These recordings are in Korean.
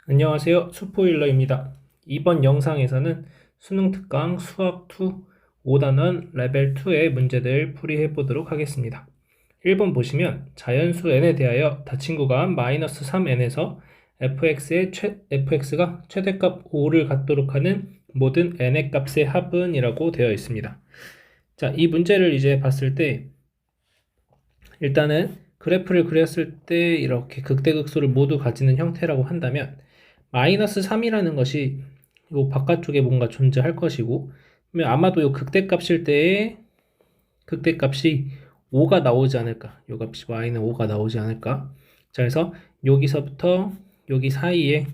안녕하세요. 수포일러입니다. 이번 영상에서는 수능 특강 수학2 5단원 레벨 2의 문제들 풀이해 보도록 하겠습니다. 1번 보시면 자연수 n에 대하여 닫힌 구간 마이너스 3n에서 fx가 최대값 5를 갖도록 하는 모든 n의 값의 합은 이라고 되어 있습니다. 자, 이 문제를 이제 봤을 때 일단은 그래프를 그렸을 때 이렇게 극대극소를 모두 가지는 형태라고 한다면 마이너스 3이라는 것이 요 바깥쪽에 뭔가 존재할 것이고 아마도 요 극대값일 때에 극대값이 5가 나오지 않을까, 요 값이 y는 5가 나오지 않을까. 자, 그래서 여기서부터 여기 사이에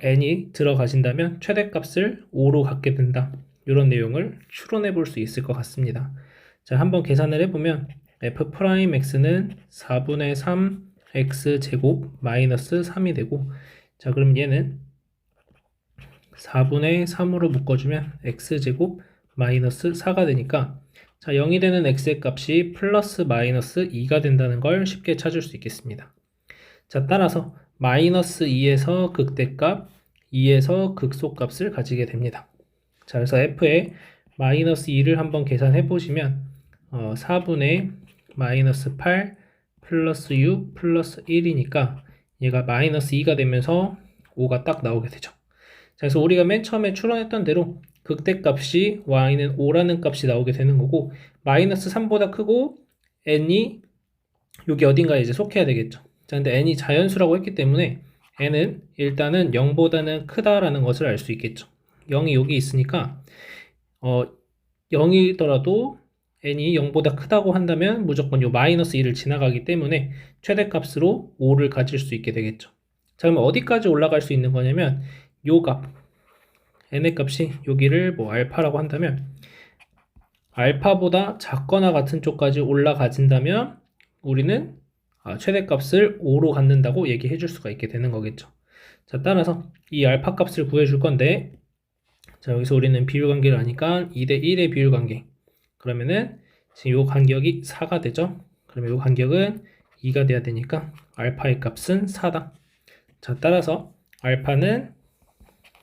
n이 들어가신다면 최대값을 5로 갖게 된다, 이런 내용을 추론해 볼 수 있을 것 같습니다. 자, 한번 계산을 해보면 f'x는 4분의 3 x제곱 마이너스 3이 되고, 자, 그럼 얘는 4분의 3으로 묶어주면 x제곱 마이너스 4가 되니까, 자, 0이 되는 x의 값이 플러스 마이너스 2가 된다는 걸 쉽게 찾을 수 있겠습니다. 자, 따라서 마이너스 2에서 극대값, 2에서 극소값을 가지게 됩니다. 자, 그래서 f의 마이너스 2를 한번 계산해 보시면 4분의 마이너스 8 플러스 6 플러스 1이니까 얘가 마이너스 2가 되면서 5가 딱 나오게 되죠. 자, 그래서 우리가 맨 처음에 추론했던 대로 극대값이 y는 5라는 값이 나오게 되는 거고, 마이너스 3보다 크고 n이 여기 어딘가에 이제 속해야 되겠죠. 자, 근데 n이 자연수라고 했기 때문에 n은 일단은 0보다는 크다라는 것을 알 수 있겠죠. 0이 여기 있으니까 0이더라도 n이 0보다 크다고 한다면 무조건 요 마이너스 2를 지나가기 때문에 최대값으로 5를 가질 수 있게 되겠죠. 자, 그러면 어디까지 올라갈 수 있는 거냐면 요 값, n의 값이 여기를 뭐 알파라고 한다면 알파보다 작거나 같은 쪽까지 올라가진다면 우리는 최대값을 5로 갖는다고 얘기해 줄 수가 있게 되는 거겠죠. 자, 따라서 이 알파 값을 구해 줄 건데, 자, 여기서 우리는 비율관계를 아니까 2대 1의 비율관계, 그러면은 지금 이 간격이 4가 되죠. 그러면 이 간격은 2가 돼야 되니까 알파의 값은 4다. 자, 따라서 알파는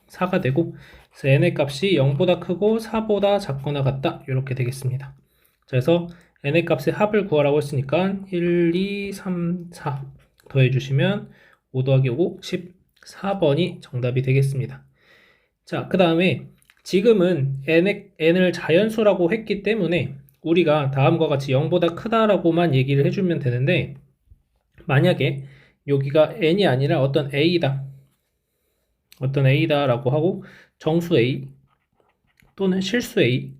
4가 되고, 그래서 n의 값이 0보다 크고 4보다 작거나 같다, 이렇게 되겠습니다. 자, 그래서 n의 값의 합을 구하라고 했으니까 1, 2, 3, 4 더해주시면 5 더하기 5, 14번이 정답이 되겠습니다. 자, 그 다음에 지금은 n을 자연수라고 했기 때문에 우리가 다음과 같이 0보다 크다라고만 얘기를 해주면 되는데, 만약에 여기가 n이 아니라 어떤 a다라고 하고 정수 a 또는 실수 a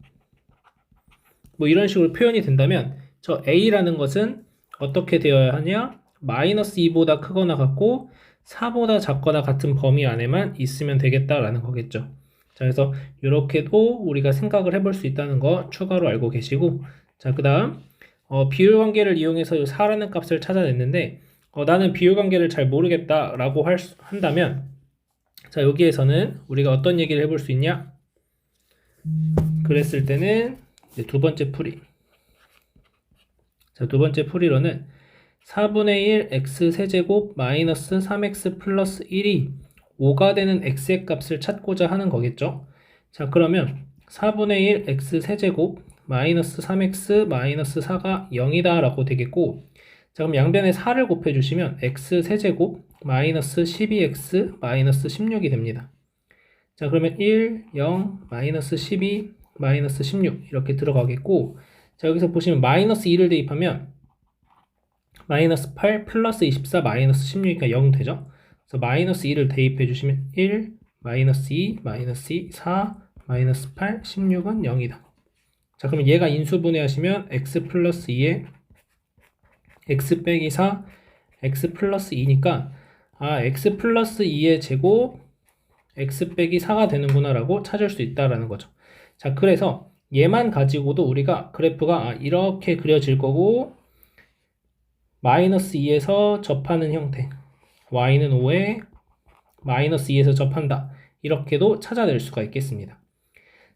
뭐 이런 식으로 표현이 된다면 저 a라는 것은 어떻게 되어야 하냐? 마이너스 2보다 크거나 같고 4보다 작거나 같은 범위 안에만 있으면 되겠다라는 거겠죠. 자, 그래서 이렇게도 우리가 생각을 해볼 수 있다는 거 추가로 알고 계시고, 자, 그 다음 비율관계를 이용해서 이 4라는 값을 찾아냈는데 나는 비율관계를 잘 모르겠다라고 한다면, 자, 여기에서는 우리가 어떤 얘기를 해볼 수 있냐? 그랬을 때는 이제 두 번째 풀이. 자, 두 번째 풀이로는 4분의 1 x 세제곱 마이너스 3x 플러스 1이 5가 되는 x의 값을 찾고자 하는 거겠죠. 자, 그러면 4분의 1 x 세제곱 마이너스 3x 마이너스 4가 0이다 라고 되겠고, 자, 그럼 양변에 4를 곱해주시면 x 세제곱 마이너스 12x 마이너스 16이 됩니다. 자, 그러면 1, 0, 마이너스 12, 마이너스 16 이렇게 들어가겠고, 자, 여기서 보시면 마이너스 2를 대입하면 마이너스 8 플러스 24 마이너스 16이니까 0 되죠. 그래서 마이너스 2를 대입해 주시면 1, 마이너스 2, 마이너스 2, 4, 마이너스 8, 16은 0이다. 자, 그러면 얘가 인수분해 하시면 x 플러스 2에 x 빼기 4, x 플러스 2니까 x 플러스 2의 제곱 x 빼기 4가 되는구나 라고 찾을 수 있다라는 거죠. 자, 그래서 얘만 가지고도 우리가 그래프가 이렇게 그려질 거고, 마이너스 2에서 접하는 형태, y는 5에 마이너스 2에서 접한다, 이렇게도 찾아낼 수가 있겠습니다.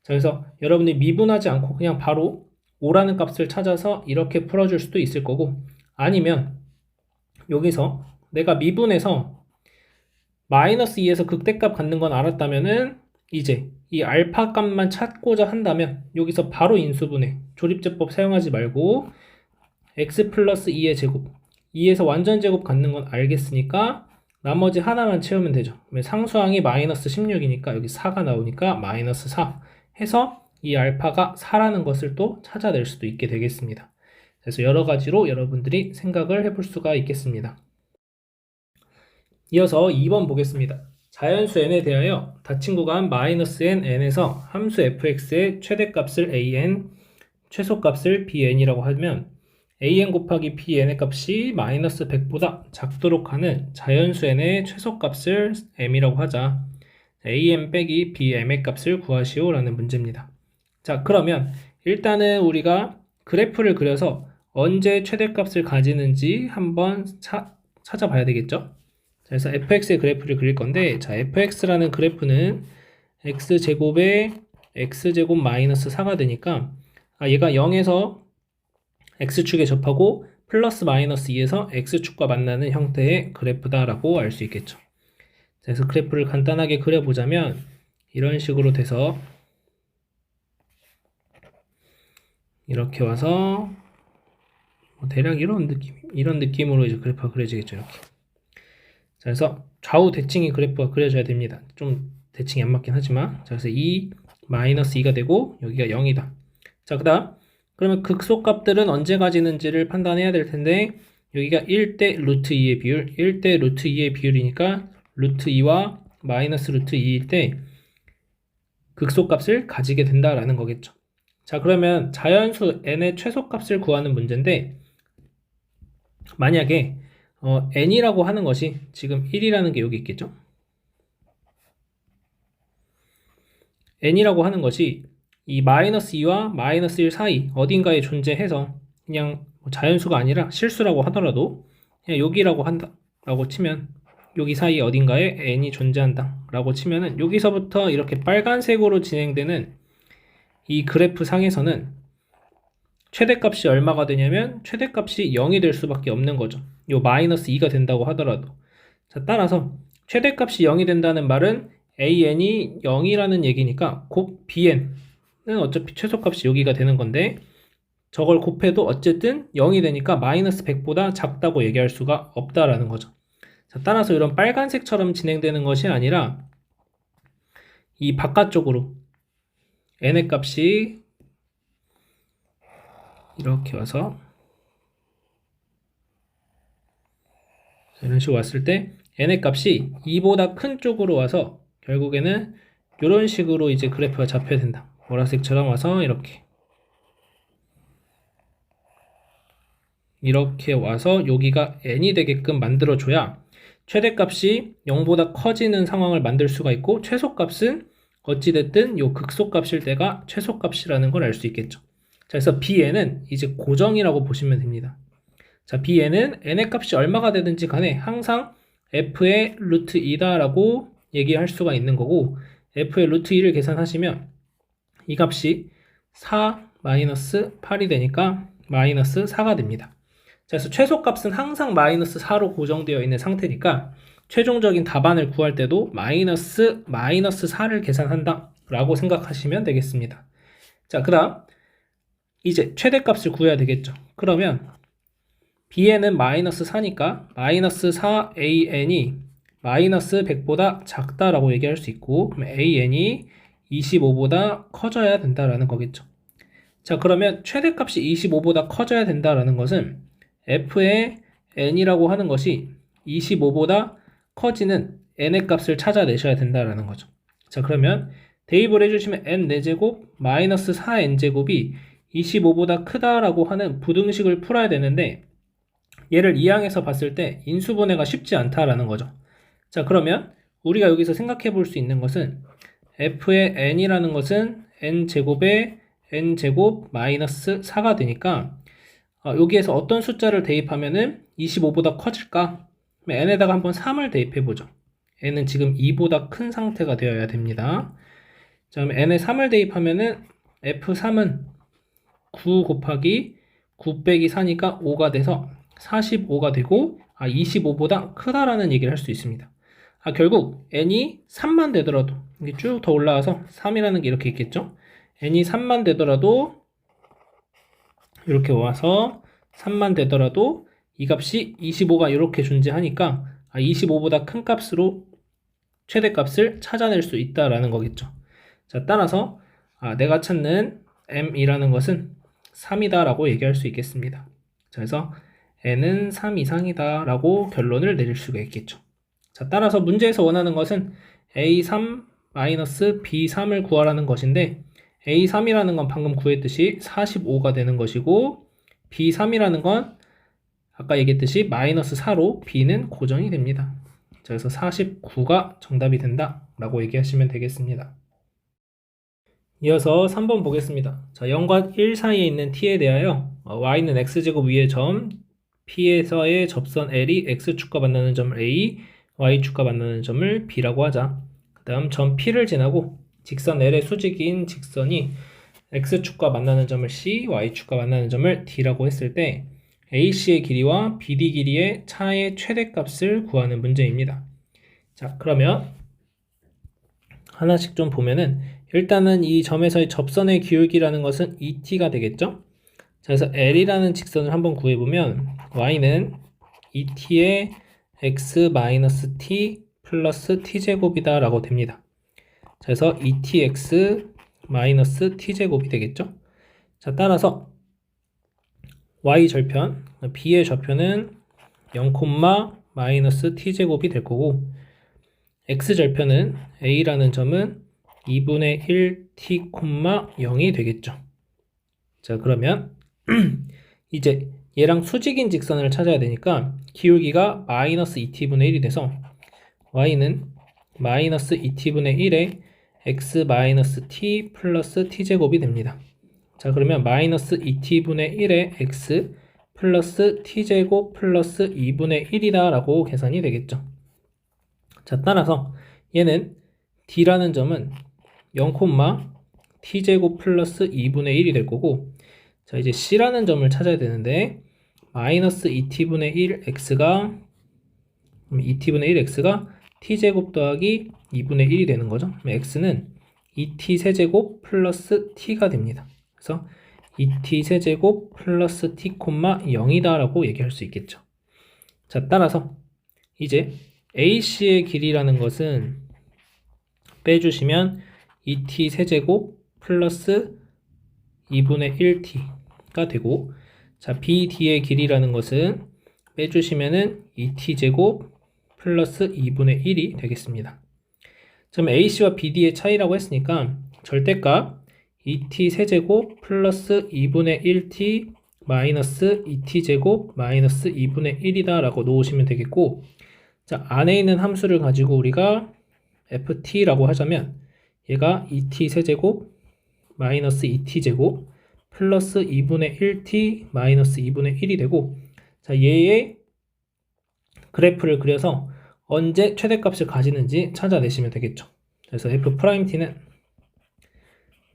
자, 그래서 여러분이 미분하지 않고 그냥 바로 5라는 값을 찾아서 이렇게 풀어줄 수도 있을 거고, 아니면 여기서 내가 미분해서 마이너스 2에서 극대값 갖는 건 알았다면은 이제 이 알파 값만 찾고자 한다면 여기서 바로 인수분해 조립제법 사용하지 말고 x 플러스 2의 제곱 2에서 완전 제곱 갖는 건 알겠으니까 나머지 하나만 채우면 되죠. 상수항이 마이너스 16이니까 여기 4가 나오니까 마이너스 4 해서 이 알파가 4라는 것을 또 찾아낼 수도 있게 되겠습니다. 그래서 여러 가지로 여러분들이 생각을 해볼 수가 있겠습니다. 이어서 2번 보겠습니다. 자연수 n에 대하여 닫힌 구간 마이너스 n, n에서 함수 fx의 최대값을 an, 최소값을 bn이라고 하면 an 곱하기 bn의 값이 마이너스 100보다 작도록 하는 자연수 n의 최소값을 m이라고 하자. an 빼기 bm의 값을 구하시오 라는 문제입니다. 자, 그러면 일단은 우리가 그래프를 그려서 언제 최대값을 가지는지 한번 찾아봐야 되겠죠. 그래서 fx의 그래프를 그릴 건데, 자, fx라는 그래프는 x제곱에 x제곱 마이너스 4가 되니까 얘가 0에서 x축에 접하고 플러스 마이너스 2에서 x축과 만나는 형태의 그래프다라고 알 수 있겠죠. 그래서 그래프를 간단하게 그려보자면 이런 식으로 돼서 이렇게 와서 대략 이런 느낌으로 이제 그래프가 그려지겠죠. 이렇게. 자, 그래서 좌우 대칭이 그래프가 그려져야 됩니다. 좀 대칭이 안 맞긴 하지만. 자, 그래서 2 마이너스 2가 되고 여기가 0이다. 자, 그다음 그러면 극소값들은 언제 가지는지를 판단해야 될 텐데 여기가 1대 루트 2의 비율, 1대 루트 2의 비율이니까 루트 2와 마이너스 루트 2일 때 극소값을 가지게 된다라는 거겠죠. 자, 그러면 자연수 n의 최소값을 구하는 문제인데 만약에 n이라고 하는 것이 지금 1이라는 게 여기 있겠죠. n이라고 하는 것이 이 마이너스 2와 마이너스 1 사이 어딘가에 존재해서 그냥 자연수가 아니라 실수라고 하더라도 그냥 여기라고 한다라고 치면 여기 사이 어딘가에 n이 존재한다 라고 치면은 여기서부터 이렇게 빨간색으로 진행되는 이 그래프 상에서는 최대값이 얼마가 되냐면 최대값이 0이 될 수밖에 없는 거죠. 요 마이너스 2가 된다고 하더라도. 자, 따라서 최대값이 0이 된다는 말은 an이 0이라는 얘기니까 곱 bn은 어차피 최소값이 여기가 되는 건데 저걸 곱해도 어쨌든 0이 되니까 마이너스 100보다 작다고 얘기할 수가 없다라는 거죠. 자, 따라서 이런 빨간색처럼 진행되는 것이 아니라 이 바깥쪽으로 n의 값이 이렇게 와서 이런 식으로 왔을 때 n의 값이 2보다 큰 쪽으로 와서 결국에는 이런 식으로 이제 그래프가 잡혀야 된다. 보라색처럼 와서 이렇게 와서 여기가 n이 되게끔 만들어줘야 최대값이 0보다 커지는 상황을 만들 수가 있고 최소값은 어찌됐든 요 극소값일 때가 최소값이라는 걸 알 수 있겠죠. 자, 그래서 bn은 이제 고정이라고 보시면 됩니다. 자, bn은 n의 값이 얼마가 되든지 간에 항상 f의 루트 2다 라고 얘기할 수가 있는 거고 f의 루트 2를 계산하시면 이 값이 4 마이너스 8이 되니까 마이너스 4가 됩니다. 자, 그래서 최소값은 항상 마이너스 4로 고정되어 있는 상태니까 최종적인 답안을 구할 때도 마이너스 4를 계산한다 라고 생각하시면 되겠습니다. 자, 그 다음 이제 최대값을 구해야 되겠죠. 그러면 bn은 마이너스 4니까 마이너스 4an이 마이너스 100보다 작다라고 얘기할 수 있고 그럼 an이 25보다 커져야 된다라는 거겠죠. 자, 그러면 최대값이 25보다 커져야 된다라는 것은 f의 n이라고 하는 것이 25보다 커지는 n의 값을 찾아내셔야 된다라는 거죠. 자, 그러면 대입을 해주시면 n 4제곱 마이너스 4n제곱이 25보다 크다라고 하는 부등식을 풀어야 되는데 얘를 이항에서 봤을 때 인수분해가 쉽지 않다라는 거죠. 자, 그러면 우리가 여기서 생각해 볼 수 있는 것은 f의 n이라는 것은 n제곱에 n제곱 마이너스 4가 되니까 여기에서 어떤 숫자를 대입하면은 25보다 커질까? n에다가 한번 3을 대입해 보죠. n은 지금 2보다 큰 상태가 되어야 됩니다. 자, 그럼 n에 3을 대입하면은 f3은 9 곱하기 9 빼기 4니까 5가 돼서 45가 되고 25보다 크다라는 얘기를 할 수 있습니다. 결국 n이 3만 되더라도 이게 쭉 더 올라와서 3이라는 게 이렇게 있겠죠. n이 3만 되더라도 이렇게 와서 3만 되더라도 이 값이 25가 이렇게 존재하니까 25보다 큰 값으로 최대값을 찾아낼 수 있다라는 거겠죠. 자, 따라서 내가 찾는 m이라는 것은 3이다 라고 얘기할 수 있겠습니다. 자, 그래서 n은 3 이상이다 라고 결론을 내릴 수가 있겠죠. 자, 따라서 문제에서 원하는 것은 a3 b3을 구하라는 것인데 a3이라는 건 방금 구했듯이 45가 되는 것이고 b3이라는 건 아까 얘기했듯이 마이너스 4로 b는 고정이 됩니다. 자, 그래서 49가 정답이 된다 라고 얘기하시면 되겠습니다. 이어서 3번 보겠습니다. 자, 0과 1 사이에 있는 t에 대하여 y는 x제곱 위의 점 P에서의 접선 L이 x축과 만나는 점을 A, y축과 만나는 점을 B라고 하자. 그 다음 점 P를 지나고 직선 L의 수직인 직선이 x축과 만나는 점을 C, y축과 만나는 점을 D라고 했을 때 AC의 길이와 BD 길이의 차의 최대값을 구하는 문제입니다. 자, 그러면 하나씩 좀 보면은 일단은 이 점에서의 접선의 기울기라는 것은 ET가 되겠죠? 자, 그래서 L이라는 직선을 한번 구해보면 y는 ET의 x-t 플러스 t제곱이다 라고 됩니다. 자, 그래서 ETX 마이너스 t제곱이 되겠죠? 자, 따라서 y 절편, b의 절편은 0, 마이너스 t제곱이 될 거고 x 절편은 a라는 점은 2분의 1t, 0이 되겠죠. 자, 그러면 이제 얘랑 수직인 직선을 찾아야 되니까 기울기가 마이너스 2t분의 1이 돼서 y는 마이너스 2t분의 1에 x 마이너스 t 플러스 t제곱이 됩니다. 자, 그러면 마이너스 2t분의 1에 x 플러스 t제곱 플러스 2분의 1이다 라고 계산이 되겠죠. 자, 따라서 얘는 d라는 점은 0, t제곱 플러스 2분의 1이 될 거고 자, 이제 c라는 점을 찾아야 되는데 마이너스 2t분의 1x가 2t분의 1x가 t제곱 더하기 2분의 1이 되는 거죠. 그럼 x는 2t 세제곱 플러스 t가 됩니다. 그래서 2t 세제곱 플러스 t, 0이다 라고 얘기할 수 있겠죠. 자, 따라서 이제 AC의 길이라는 것은 빼주시면 2t 세제곱 플러스 2분의 1t가 되고 자, BD의 길이라는 것은 빼주시면은 2t제곱 플러스 2분의 1이 되겠습니다. 그럼 AC와 BD의 차이라고 했으니까 절대값 2t 세제곱 플러스 2분의 1t 마이너스 2t제곱 마이너스 2분의 1이다 라고 놓으시면 되겠고 자, 안에 있는 함수를 가지고 우리가 ft라고 하자면 얘가 2t 세제곱 마이너스 2t제곱 플러스 2분의 1t 마이너스 2분의 1이 되고 자, 얘의 그래프를 그려서 언제 최대값을 가지는지 찾아내시면 되겠죠. 그래서 f't는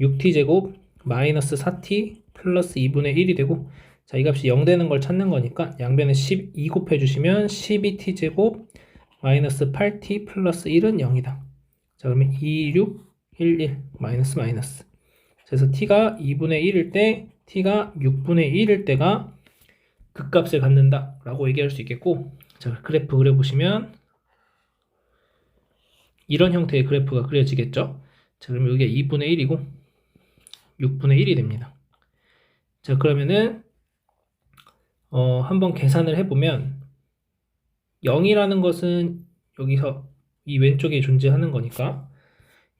6t제곱 마이너스 4t 플러스 2분의 1이 되고 자, 이 값이 0 되는 걸 찾는 거니까 양변에 12 곱해주시면 12t제곱 마이너스 8t 플러스 1은 0이다. 자, 그러면 2, 6, 1, 1 마이너스 마이너스 그래서 t가 2분의 1일 때 t가 6분의 1일 때가 그 값을 갖는다 라고 얘기할 수 있겠고 자, 그래프 그려보시면 이런 형태의 그래프가 그려지겠죠. 자, 그러면 여기가 2분의 1이고 6분의 1이 됩니다. 자, 그러면은 한번 계산을 해보면 0이라는 것은 여기서 이 왼쪽에 존재하는 거니까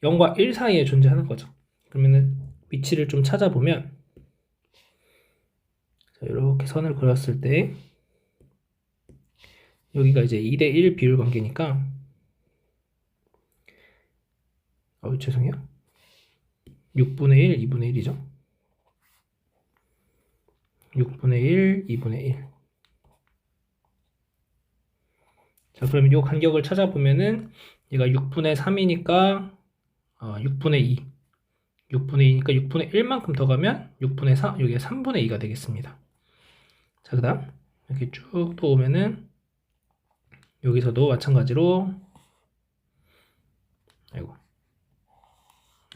0과 1 사이에 존재하는 거죠. 그러면은 위치를 좀 찾아보면 자, 이렇게 선을 그렸을 때 여기가 이제 2대1 비율 관계니까 죄송해요. 6분의 1, 2분의 1이죠. 6분의 1, 2분의 1. 자, 그럼 이 간격을 찾아보면은 얘가 6분의 3이니까 6분의 2. 6분의 2니까 6분의 1만큼 더 가면 6분의 4, 여기가 3분의 2가 되겠습니다. 자, 그 다음 이렇게 쭉 또 오면은 여기서도 마찬가지로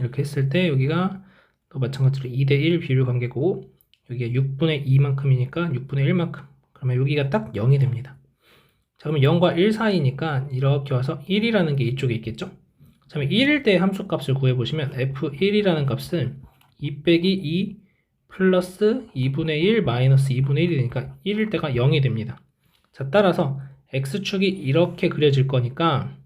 이렇게 했을 때 여기가 또 마찬가지로 2대1 비율 관계고 여기가 6분의 2만큼이니까 6분의 1만큼. 그러면 여기가 딱 0이 됩니다. 자, 그러면 0과 1 사이니까 이렇게 와서 1이라는 게 이쪽에 있겠죠? 자, 그러면 1일 때 함수값을 구해보시면 f1이라는 값은 2 빼기 2 플러스 2분의 1 마이너스 2분의 1이니까 1일 때가 0이 됩니다. 자, 따라서 x축이 이렇게 그려질 거니까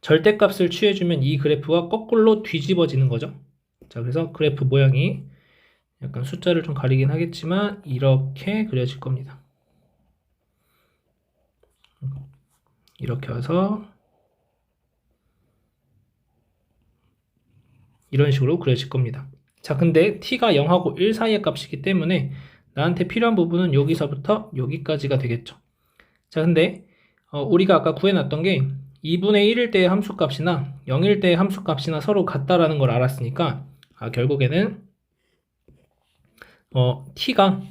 절대값을 취해주면 이 그래프가 거꾸로 뒤집어지는 거죠. 자, 그래서 그래프 모양이 약간 숫자를 좀 가리긴 하겠지만 이렇게 그려질 겁니다. 이렇게 와서 이런 식으로 그려질 겁니다. 자, 근데 t가 0하고 1 사이의 값이기 때문에 나한테 필요한 부분은 여기서부터 여기까지가 되겠죠. 자, 근데 우리가 아까 구해놨던 게 2분의 1일 때의 함수값이나 0일 때의 함수값이나 서로 같다라는 걸 알았으니까 결국에는 t가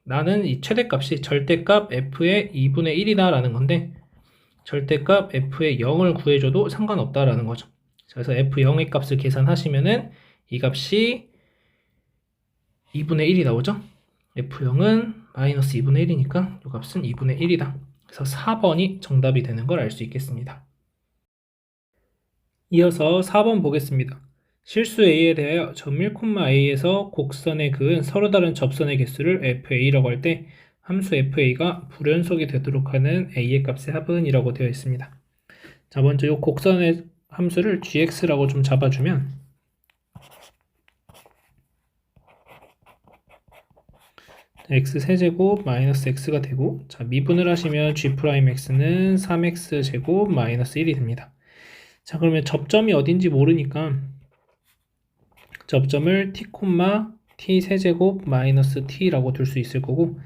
나는 이 최대값이 절대값 f의 2분의 1이다 라는 건데 절대값 f의 0을 구해줘도 상관없다라는 거죠. 그래서 f0의 값을 계산하시면은 이 값이 2분의 1이 나오죠. f0은 마이너스 2분의 1이니까 이 값은 2분의 1이다. 그래서 4번이 정답이 되는 걸 알 수 있겠습니다. 이어서 4번 보겠습니다. 실수 a에 대하여 점 1, a에서 곡선에 그은 서로 다른 접선의 개수를 fa라고 할 때 함수 fa가 불연속이 되도록 하는 a의 값의 합은 이라고 되어 있습니다. 자, 먼저 이 곡선의 함수를 gx라고 좀 잡아주면 x세제곱 마이너스 x가 되고, 자, 미분을 하시면 g'x는 3x제곱 마이너스 1이 됩니다. 자, 그러면 접점이 어딘지 모르니까 접점을 t, t세제곱 마이너스 t라고 둘 수 있을 거고,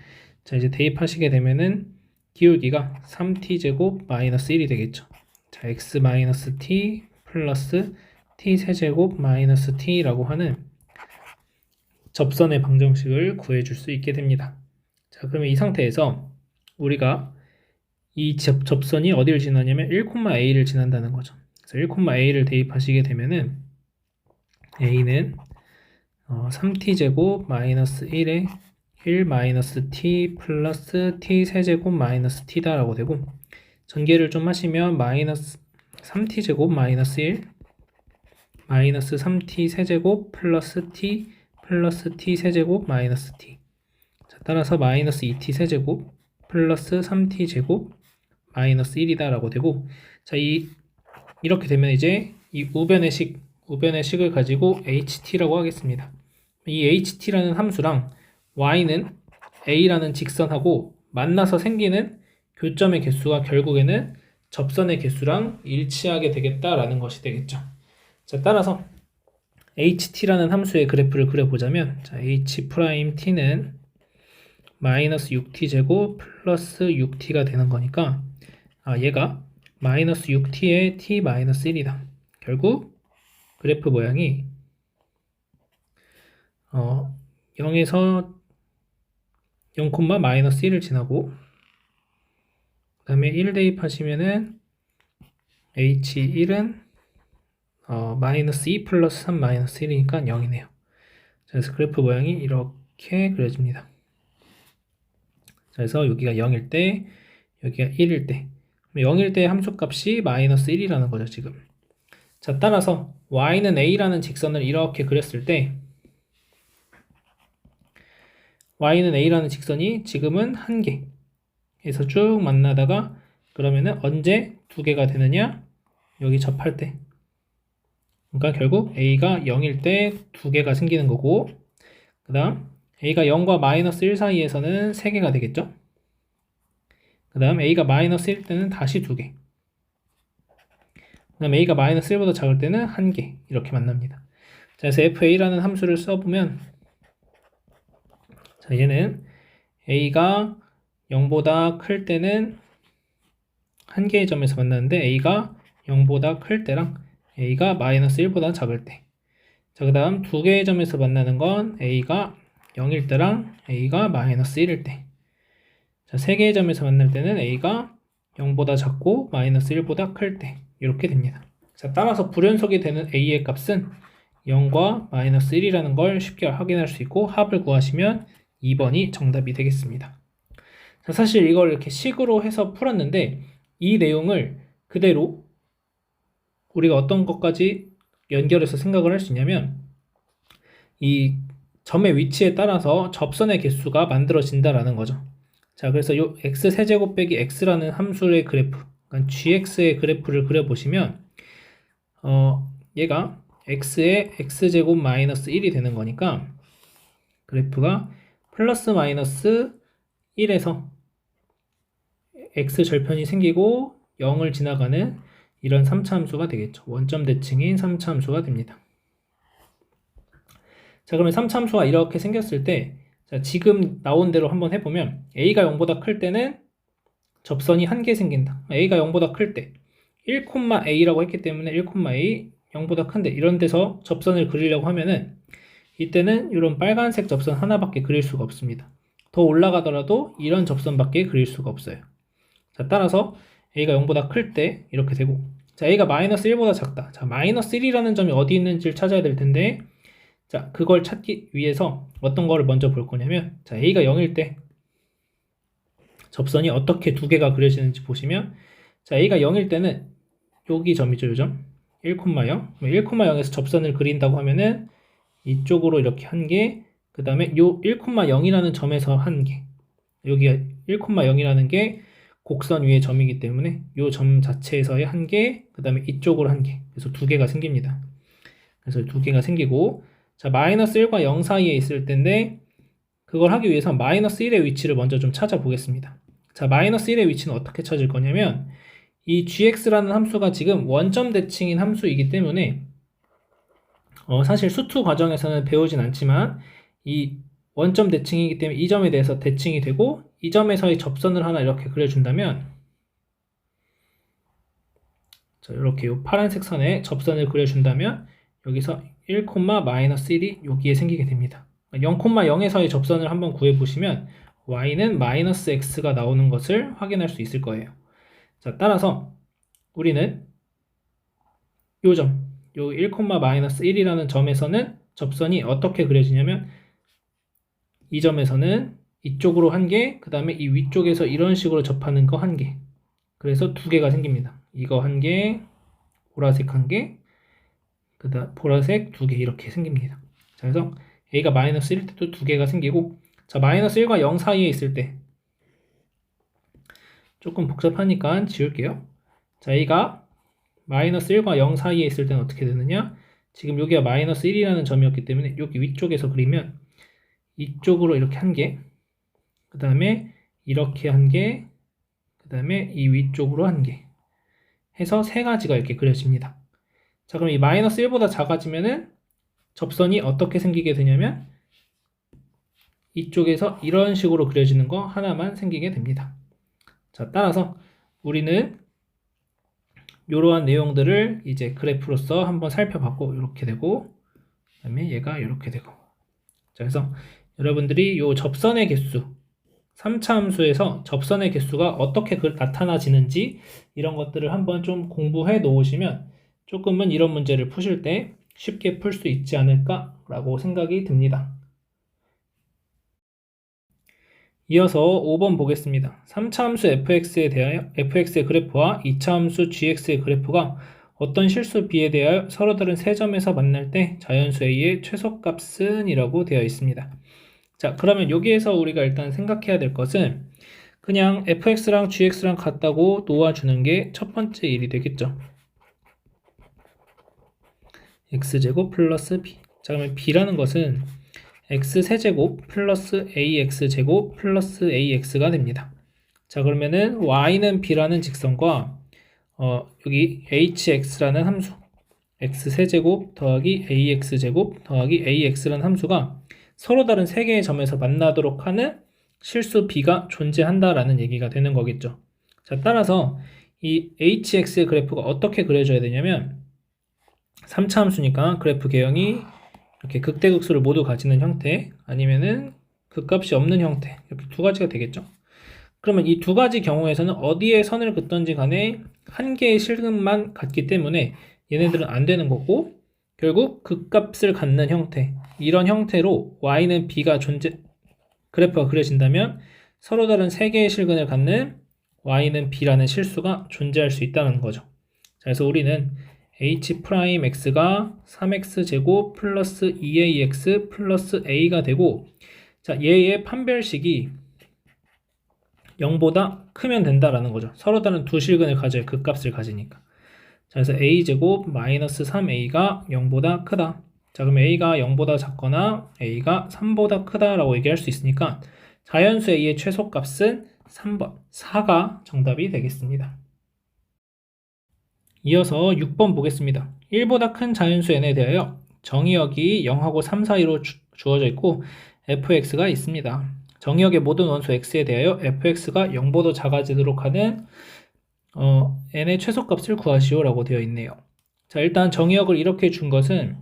자, 이제 대입하시게 되면은 기울기가 3t제곱 마이너스 1이 되겠죠. 자, x 마이너스 t 플러스 t세제곱 마이너스 t라고 하는 접선의 방정식을 구해줄 수 있게 됩니다. 자, 그러면 이 상태에서 우리가 이 접선이 어디를 지나냐면 1,a를 지난다는 거죠. 그래서 1,a를 대입하시게 되면은 a는 3t제곱 마이너스 1에 1 마이너스 t 플러스 t 세제곱 마이너스 t다 라고 되고, 전개를 좀 하시면 마이너스 3t제곱 마이너스 1 마이너스 3t 세제곱 플러스 t 플러스 t 세제곱 마이너스 t. 자, 따라서 마이너스 2t 세제곱 플러스 3t 제곱 마이너스 1이다 라고 되고, 자, 이렇게 되면 이제 이 우변의 식을 가지고 ht라고 하겠습니다. 이 ht라는 함수랑 y는 a라는 직선하고 만나서 생기는 교점의 개수가 결국에는 접선의 개수랑 일치하게 되겠다라는 것이 되겠죠. 자, 따라서 ht라는 함수의 그래프를 그려보자면, 자, h't는 마이너스 6t제곱 플러스 6t가 되는 거니까 얘가 마이너스 6t에 t 마이너스 1이다. 결국 그래프 모양이 0에서 0, 마이너스 1을 지나고, 그 다음에 1 대입하시면은 h1은 마이너스 2 플러스 3 마이너스 1이니까 0이네요. 그래서 그래프 모양이 이렇게 그려집니다. 그래서 여기가 0일 때, 여기가 1일 때, 0일 때 함수값이 마이너스 1이라는 거죠, 지금. 자, 따라서 y는 a라는 직선을 이렇게 그렸을 때 y는 a라는 직선이 지금은 한 개에서 쭉 만나다가 그러면은 언제 두 개가 되느냐? 여기 접할 때. 그러니까 결국 a가 0일 때 두 개가 생기는 거고, 그 다음 a가 0과 마이너스 1 사이에서는 3개가 되겠죠. 그 다음 a가 마이너스 1 때는 다시 2개. 그 다음 a가 마이너스 1보다 작을 때는 1개. 이렇게 만납니다. 자, 그래서 fa라는 함수를 써보면, 자, 얘는 a가 0보다 클 때는 한 개의 점에서 만나는데 a가 0보다 클 때랑 a가 마이너스 1보다 작을 때. 자, 그 다음 두 개의 점에서 만나는 건 a가 0일 때랑 a가 마이너스 1일 때. 자, 세 개의 점에서 만날 때는 a가 0보다 작고 마이너스 1보다 클 때. 이렇게 됩니다. 자, 따라서 불연속이 되는 a의 값은 0과 마이너스 1이라는 걸 쉽게 확인할 수 있고 합을 구하시면 2번이 정답이 되겠습니다. 자, 사실 이걸 이렇게 식으로 해서 풀었는데 이 내용을 그대로 우리가 어떤 것까지 연결해서 생각을 할 수 있냐면 이 점의 위치에 따라서 접선의 개수가 만들어진다라는 거죠. 자, 그래서 요 x세제곱 빼기 x라는 함수의 그래프, 그러니까 gx의 그래프를 그려보시면 얘가 x의 x제곱 마이너스 1이 되는 거니까 그래프가 플러스 마이너스 1에서 x 절편이 생기고 0을 지나가는 이런 3차 함수가 되겠죠. 원점 대칭인 3차 함수가 됩니다. 자, 그러면 3차 함수가 이렇게 생겼을 때 자, 지금 나온 대로 한번 해보면 a가 0보다 클 때는 접선이 한 개 생긴다. a가 0보다 클 때 1,a라고 했기 때문에 1,a 0보다 큰데 이런 데서 접선을 그리려고 하면은 이때는 이런 빨간색 접선 하나밖에 그릴 수가 없습니다. 더 올라가더라도 이런 접선밖에 그릴 수가 없어요. 자, 따라서 a가 0보다 클 때 이렇게 되고 자, a가 마이너스 1보다 작다. 자, 마이너스 1이라는 점이 어디 있는지를 찾아야 될 텐데 자, 그걸 찾기 위해서 어떤 거를 먼저 볼 거냐면 자, a가 0일 때 접선이 어떻게 두 개가 그려지는지 보시면 자, a가 0일 때는 여기 점이죠, 요 점 1,0 1,0에서 접선을 그린다고 하면은 이쪽으로 이렇게 한 개, 그 다음에 요 1,0이라는 점에서 한 개, 여기가 1,0이라는 게 곡선 위의 점이기 때문에 요 점 자체에서의 한 개, 그 다음에 이쪽으로 한 개, 그래서 두 개가 생깁니다. 그래서 두 개가 생기고 자, 마이너스 1과 0 사이에 있을 텐데 그걸 하기 위해서 마이너스 1의 위치를 먼저 좀 찾아보겠습니다. 자, 마이너스 1의 위치는 어떻게 찾을 거냐면 이 gx라는 함수가 지금 원점 대칭인 함수이기 때문에 사실 수투 과정에서는 배우진 않지만 이 원점 대칭이기 때문에 이 점에 대해서 대칭이 되고 이 점에서의 접선을 하나 이렇게 그려준다면 자, 이렇게 이 파란색 선에 접선을 그려준다면 여기서 1, 마이너스 1이 여기에 생기게 됩니다. 0,0에서의 접선을 한번 구해보시면 y는 마이너스 x가 나오는 것을 확인할 수 있을 거예요. 자, 따라서 우리는 요 점, 요 1, 마이너스 1이라는 점에서는 접선이 어떻게 그려지냐면 이 점에서는 이쪽으로 한 개, 그 다음에 이 위쪽에서 이런 식으로 접하는 거 한 개. 그래서 두 개가 생깁니다. 이거 한 개, 보라색 한 개, 그 다음 보라색 두 개 이렇게 생깁니다. 자, 그래서 a가 마이너스 1일 때도 두 개가 생기고 자, 마이너스 1과 0 사이에 있을 때 조금 복잡하니까 지울게요. 자, a가 마이너스 1과 0 사이에 있을 때는 어떻게 되느냐? 지금 여기가 마이너스 1이라는 점이었기 때문에 여기 위쪽에서 그리면 이쪽으로 이렇게 한 개, 그 다음에 이렇게 한 개, 그 다음에 이 위쪽으로 한 개 해서 세 가지가 이렇게 그려집니다. 자, 그럼 이 마이너스 1보다 작아지면은 접선이 어떻게 생기게 되냐면 이쪽에서 이런 식으로 그려지는 거 하나만 생기게 됩니다. 자, 따라서 우리는 이러한 내용들을 이제 그래프로서 한번 살펴봤고 이렇게 되고 그 다음에 얘가 이렇게 되고 자, 그래서 여러분들이 이 접선의 개수 3차 함수에서 접선의 개수가 어떻게 나타나지는지 이런 것들을 한번 좀 공부해 놓으시면 조금은 이런 문제를 푸실 때 쉽게 풀 수 있지 않을까라고 생각이 듭니다. 이어서 5번 보겠습니다. 3차 함수 fx에 대하여 fx의 그래프와 2차 함수 gx의 그래프가 어떤 실수 b에 대하여 서로 다른 세 점에서 만날 때 자연수 a의 최소값은 이라고 되어 있습니다. 자, 그러면 여기에서 우리가 일단 생각해야 될 것은 그냥 fx랑 gx랑 같다고 놓아주는 게 첫 번째 일이 되겠죠. x제곱 플러스 b. 자, 그러면 b라는 것은 x세제곱 플러스 ax제곱 플러스 ax가 됩니다. 자, 그러면은 y는 b라는 직선과 여기 hx라는 함수 x세제곱 더하기 ax제곱 더하기 ax라는 함수가 서로 다른 세 개의 점에서 만나도록 하는 실수 b가 존재한다라는 얘기가 되는 거겠죠. 자, 따라서 이 hx의 그래프가 어떻게 그려져야 되냐면 3차 함수니까 그래프 개형이 이렇게 극대극소를 모두 가지는 형태 아니면은 극값이 없는 형태 이렇게 두 가지가 되겠죠. 그러면 이 두 가지 경우에서는 어디에 선을 긋던지 간에 한 개의 실근만 같기 때문에 얘네들은 안 되는 거고, 결국 극값을 갖는 형태, 이런 형태로 y는 b가 그래프가 그려진다면 서로 다른 세 개의 실근을 갖는 y는 b라는 실수가 존재할 수 있다는 거죠. 자, 그래서 우리는 h'x가 3x제곱 플러스 2ax 플러스 a가 되고, 자, 얘의 판별식이 0보다 크면 된다라는 거죠. 서로 다른 두 실근을 가져야 극값을 가지니까. 자, 그래서 a제곱 마이너스 3a가 0보다 크다. 자, 그럼 a가 0보다 작거나 a가 3보다 크다라고 얘기할 수 있으니까 자연수 a의 최소값은 3번, 4가 정답이 되겠습니다. 이어서 6번 보겠습니다. 1보다 큰 자연수 n에 대하여 정의역이 0하고 3 사이로 주어져 있고 fx가 있습니다. 정의역의 모든 원수 x에 대하여 fx가 0보다 작아지도록 하는 n의 최소값을 구하시오라고 되어 있네요. 자, 일단 정의역을 이렇게 준 것은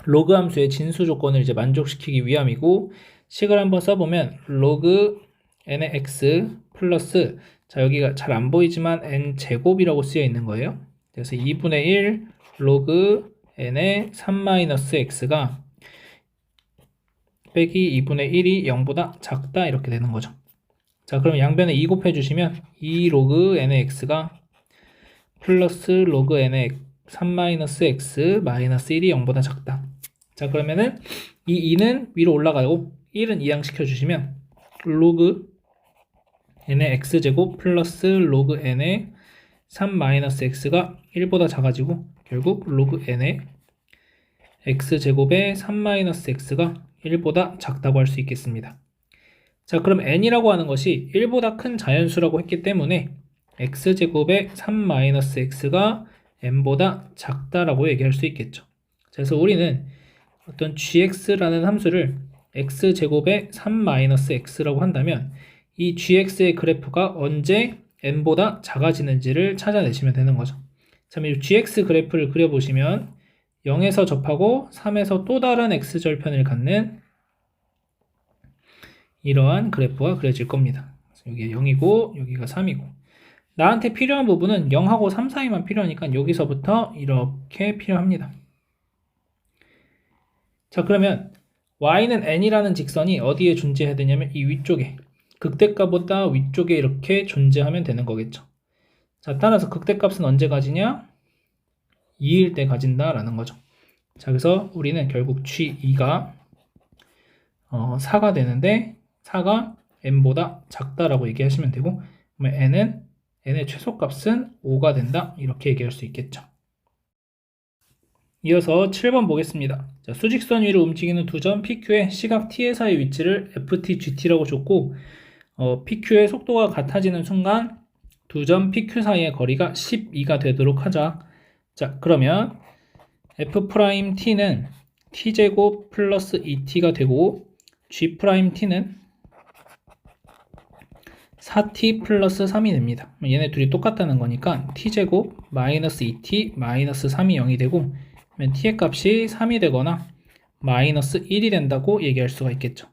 로그 함수의 진수 조건을 이제 만족시키기 위함이고, 식을 한번 써보면 로그 n의 x 플러스, 자, 여기가 잘 안 보이지만 n 제곱이라고 쓰여 있는 거예요. 그래서 2분의 1 로그 n의 3-x가 빼기 2분의 1이 0보다 작다 이렇게 되는 거죠. 자, 그럼 양변에 2 곱해주시면 2 로그 n의 x가 플러스 로그 n의 3-x 마이너스 1이 0보다 작다. 자, 그러면은 이 2는 위로 올라가고 1은 이항시켜주시면 로그 n의 x제곱 플러스 로그 n의 3-x가 1보다 작아지고 결국 로그 n의 x제곱의 3-x가 1보다 작다고 할 수 있겠습니다. 자, 그럼 n이라고 하는 것이 1보다 큰 자연수라고 했기 때문에 x제곱의 3-x가 n보다 작다라고 얘기할 수 있겠죠. 자, 그래서 우리는 어떤 gx라는 함수를 x제곱의 3-x라고 한다면 이 gx의 그래프가 언제 n보다 작아지는지를 찾아내시면 되는 거죠. 자, 이 gx 그래프를 그려보시면 0에서 접하고 3에서 또 다른 x절편을 갖는 이러한 그래프가 그려질 겁니다. 여기가 0이고 여기가 3이고 나한테 필요한 부분은 0하고 3 사이만 필요하니까 여기서부터 이렇게 필요합니다. 자, 그러면 y는 n이라는 직선이 어디에 존재해야 되냐면 이 위쪽에, 극대값보다 위쪽에 이렇게 존재하면 되는 거겠죠. 자, 따라서 극대값은 언제 가지냐? 2일 때 가진다라는 거죠. 자, 그래서 우리는 결국 G2가 4가 되는데 4가 n보다 작다라고 얘기하시면 되고, 그러면 n의 최소값은 5가 된다 이렇게 얘기할 수 있겠죠. 이어서 7번 보겠습니다. 자, 수직선 위로 움직이는 두 점 PQ의 시각 T의 사이 위치를 FT, GT라고 줬고 PQ의 속도가 같아지는 순간 두 점 PQ 사이의 거리가 12가 되도록 하자. 자, 그러면 F'T는 T제곱 플러스 2T가 되고 G'T는 4T 플러스 3이 됩니다. 얘네 둘이 똑같다는 거니까 T제곱 마이너스 2T 마이너스 3이 0이 되고 그러면 T의 값이 3이 되거나 마이너스 1이 된다고 얘기할 수가 있겠죠.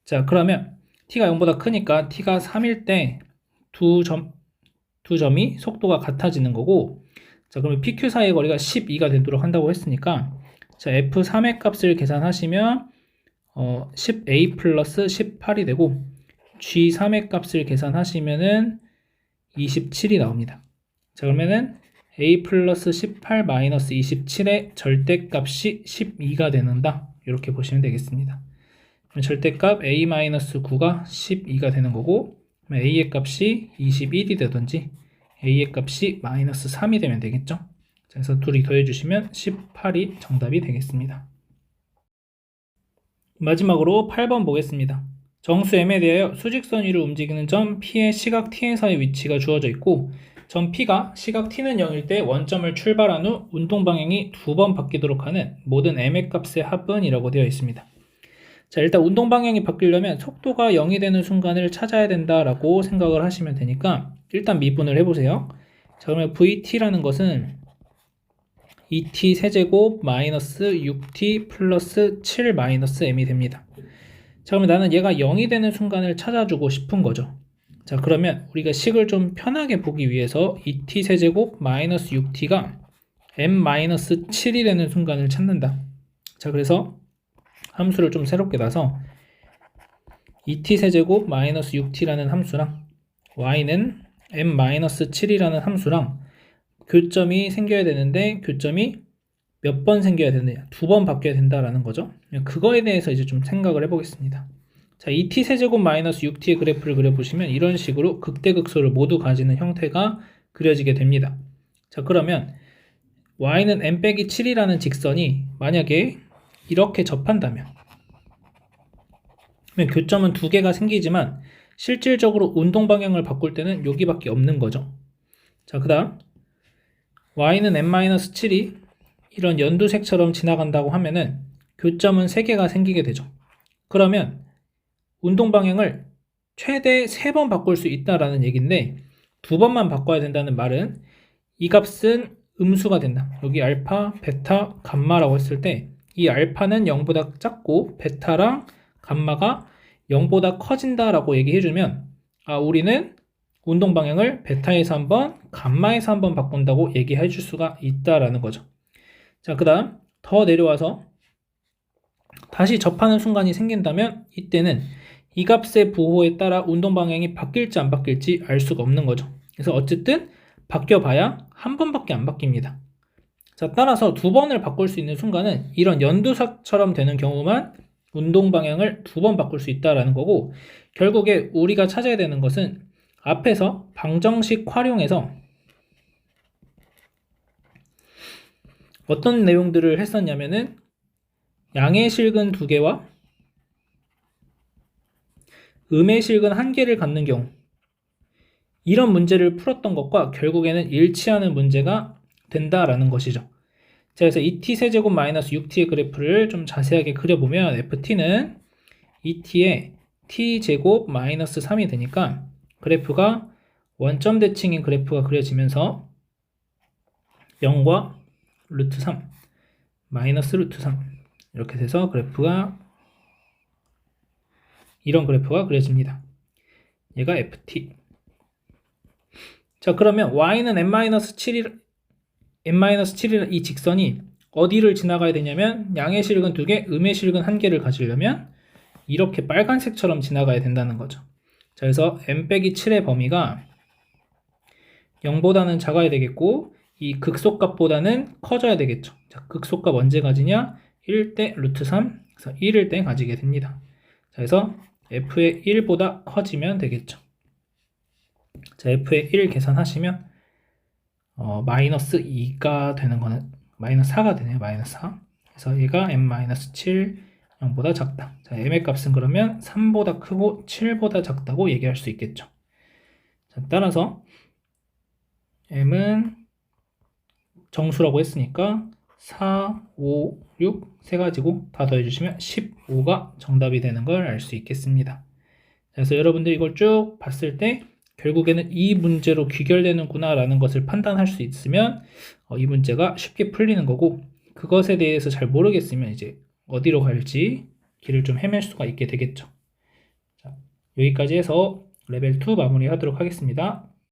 자, 그러면 T가 0보다 크니까 T가 3일 때 두 점이 속도가 같아지는 거고, 자, 그러면 PQ 사이의 거리가 12가 되도록 한다고 했으니까, 자, F3의 값을 계산하시면 10A 플러스 18이 되고 G3의 값을 계산하시면은 27이 나옵니다. 자, 그러면은 A 플러스 18 마이너스 27의 절대값이 12가 되는다 이렇게 보시면 되겠습니다. 절대값 A 마이너스 9가 12가 되는 거고 A의 값이 21이 되든지 A의 값이 마이너스 3이 되면 되겠죠. 그래서 둘이 더해주시면 18이 정답이 되겠습니다. 마지막으로 8번 보겠습니다. 정수 M에 대하여 수직선 위로 움직이는 점 P의 시각 T에서의 위치가 주어져 있고 점 P가 시각 T는 0일 때 원점을 출발한 후 운동방향이 2번 바뀌도록 하는 모든 M의 값의 합은이라고 되어 있습니다. 자, 일단 운동방향이 바뀌려면 속도가 0이 되는 순간을 찾아야 된다라고 생각을 하시면 되니까 일단 미분을 해보세요. 자, 그러면 VT라는 것은 2t 세제곱 마이너스 6t 플러스 7 마이너스 m이 됩니다. 자, 그러면 나는 얘가 0이 되는 순간을 찾아주고 싶은 거죠. 자, 그러면 우리가 식을 좀 편하게 보기 위해서 2t 세제곱 마이너스 6t가 n-7이 되는 순간을 찾는다. 자, 그래서 함수를 좀 새롭게 놔서 2t세제곱 마이너스 6t라는 함수랑 y는 n-7이라는 함수랑 교점이 생겨야 되는데 교점이 몇 번 생겨야 되느냐, 2번 바뀌어야 된다라는 거죠. 그거에 대해서 이제 좀 생각을 해보겠습니다. 자, 2t세제곱 마이너스 6t의 그래프를 그려보시면 이런 식으로 극대극소를 모두 가지는 형태가 그려지게 됩니다. 자, 그러면 y는 n-7이라는 직선이 만약에 이렇게 접한다면 교점은 두 개가 생기지만 실질적으로 운동 방향을 바꿀 때는 여기밖에 없는 거죠. 자, 그 다음 y는 n-7이 이런 연두색처럼 지나간다고 하면은 교점은 3개가 생기게 되죠. 그러면 운동 방향을 최대 3번 바꿀 수 있다라는 얘기인데 2번만 바꿔야 된다는 말은 이 값은 음수가 된다. 여기 알파, 베타, 감마라고 했을 때 이 알파는 0보다 작고 베타랑 감마가 0보다 커진다라고 얘기해주면 우리는 운동 방향을 베타에서 한번, 감마에서 한번 바꾼다고 얘기해 줄 수가 있다라는 거죠. 자, 그 다음 더 내려와서 다시 접하는 순간이 생긴다면 이때는 이 값의 부호에 따라 운동 방향이 바뀔지 안 바뀔지 알 수가 없는 거죠. 그래서 어쨌든 바뀌어봐야 한 번밖에 안 바뀝니다. 자, 따라서 2번을 바꿀 수 있는 순간은 이런 연두색처럼 되는 경우만 운동 방향을 2번 바꿀 수 있다라는 거고, 결국에 우리가 찾아야 되는 것은 앞에서 방정식 활용해서 어떤 내용들을 했었냐면은 양의 실근 2개와 음의 실근 1개를 갖는 경우, 이런 문제를 풀었던 것과 결국에는 일치하는 문제가 된다라는 것이죠. 자, 그래서 2t세제곱 마이너스 6t의 그래프를 좀 자세하게 그려보면 ft는 2t에 t제곱 마이너스 3이 되니까 그래프가 원점 대칭인 그래프가 그려지면서 0과 루트 3, 마이너스 루트 3 이렇게 돼서 그래프가 이런 그래프가 그려집니다. 얘가 ft. 자, 그러면 y는 n-7이라는 이 직선이 어디를 지나가야 되냐면 양의 실근 2개, 음의 실근 1개를 가지려면 이렇게 빨간색처럼 지나가야 된다는 거죠. 자, 그래서 n-7의 범위가 0보다는 작아야 되겠고 이 극소값보다는 커져야 되겠죠. 자, 극소값 언제 가지냐? 1대 루트 3, 그래서 1일 때 가지게 됩니다. 자, 그래서 f의 1보다 커지면 되겠죠. 자, f의 1 계산하시면 마이너스 2가 되는 거는 마이너스 4가 되네요. 마이너스 4. 그래서 얘가 n-7 0보다 작다. 자, m의 값은 그러면 3보다 크고 7보다 작다고 얘기할 수 있겠죠. 자, 따라서 m은 정수라고 했으니까 4, 5, 6 세 가지고 다 더해주시면 15가 정답이 되는 걸 알 수 있겠습니다. 그래서 여러분들 이걸 쭉 봤을 때 결국에는 이 문제로 귀결되는구나 라는 것을 판단할 수 있으면 이 문제가 쉽게 풀리는 거고, 그것에 대해서 잘 모르겠으면 이제 어디로 갈지 길을 좀 헤맬 수가 있게 되겠죠. 자, 여기까지 해서 레벨 2 마무리하도록 하겠습니다.